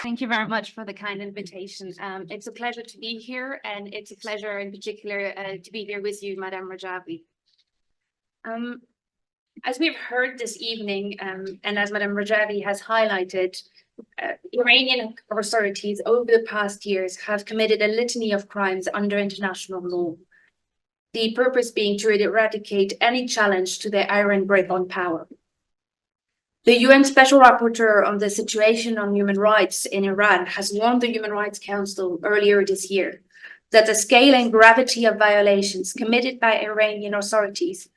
Thank you very much for the kind invitation. It's a pleasure to be here, and it's a pleasure in particular to be here with you, Madam Rajavi. As we've heard this evening, and as Madam Rajavi has highlighted, Iranian authorities over the past years have committed a litany of crimes under international law. The purpose being to eradicate any challenge to their iron grip on power. The UN Special Rapporteur on the situation on human rights in Iran has warned the Human Rights Council earlier this year that the scale and gravity of violations committed by Iranian authorities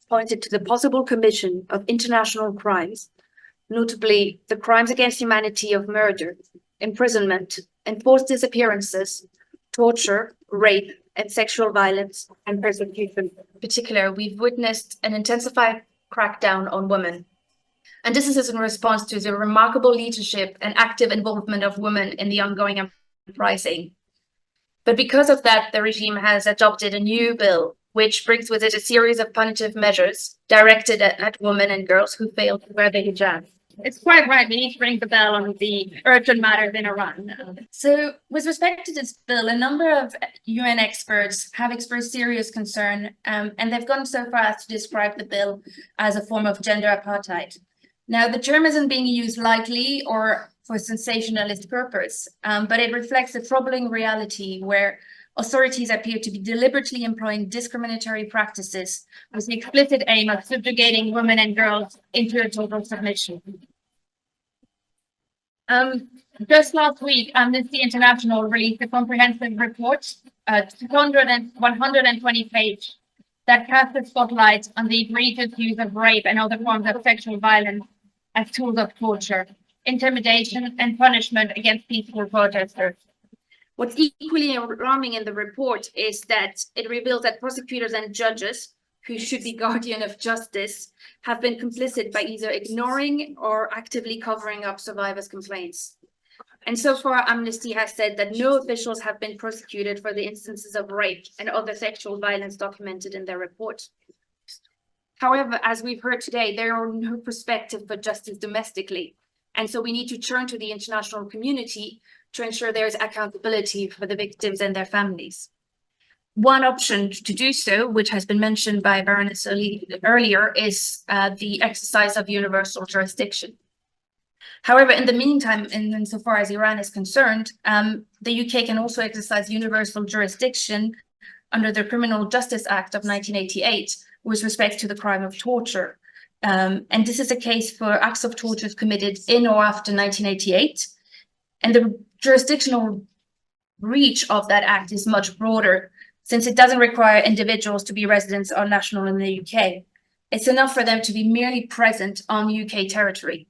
pointed to the possible commission of international crimes, notably the crimes against humanity of murder, imprisonment, enforced disappearances, torture, rape, and sexual violence and persecution. In particular, we've witnessed an intensified crackdown on women. And this is in response to the remarkable leadership and active involvement of women in the ongoing uprising. But because of that, the regime has adopted a new bill, which brings with it a series of punitive measures directed at women and girls who fail to wear the hijab. It's quite right. We need to ring the bell on the urgent matters in Iran. So with respect to this bill, a number of UN experts have expressed serious concern, and they've gone so far as to describe the bill as a form of gender apartheid. Now, the term isn't being used lightly or for sensationalist purpose, but it reflects a troubling reality where authorities appear to be deliberately employing discriminatory practices with the explicit aim of subjugating women and girls into a total submission. Just last week, Amnesty International released a comprehensive report, 120 pages, that cast a spotlight on the egregious use of rape and other forms of sexual violence as tools of torture, intimidation, and punishment against peaceful protesters. What's equally alarming in the report is that it reveals that prosecutors and judges, who should be guardian of justice, have been complicit by either ignoring or actively covering up survivors' complaints. And so far, Amnesty has said that no officials have been prosecuted for the instances of rape and other sexual violence documented in their report. However, as we've heard today, there are no perspective for justice domestically. And so we need to turn to the international community to ensure there is accountability for the victims and their families. One option to do so, which has been mentioned by Baroness O'Loan earlier, is the exercise of universal jurisdiction. However, in the meantime, insofar as Iran is concerned, the UK can also exercise universal jurisdiction under the Criminal Justice Act of 1988 with respect to the crime of torture. And this is a case for acts of torture committed in or after 1988. And the jurisdictional reach of that act is much broader, since it doesn't require individuals to be residents or national in the UK. It's enough for them to be merely present on UK territory.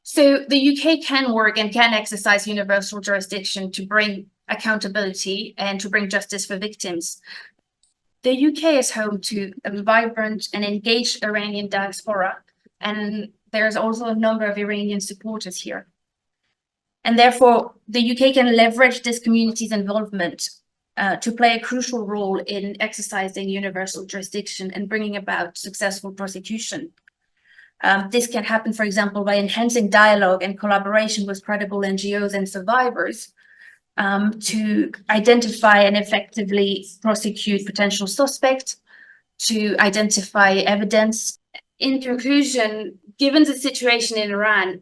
So the UK can work and can exercise universal jurisdiction to bring accountability and to bring justice for victims. The UK is home to a vibrant and engaged Iranian diaspora, and there's also a number of Iranian supporters here. And therefore, the UK can leverage this community's involvement to play a crucial role in exercising universal jurisdiction and bringing about successful prosecution. This can happen, for example, by enhancing dialogue and collaboration with credible NGOs and survivors to identify and effectively prosecute potential suspects, to identify evidence. In conclusion, given the situation in Iran,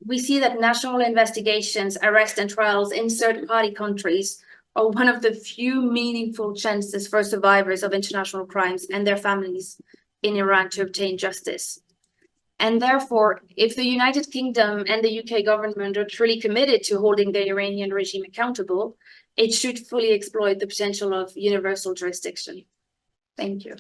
we see that national investigations, arrests, and trials in third-party countries are one of the few meaningful chances for survivors of international crimes and their families in Iran to obtain justice. And therefore, if the United Kingdom and the UK government are truly committed to holding the Iranian regime accountable, it should fully exploit the potential of universal jurisdiction. Thank you.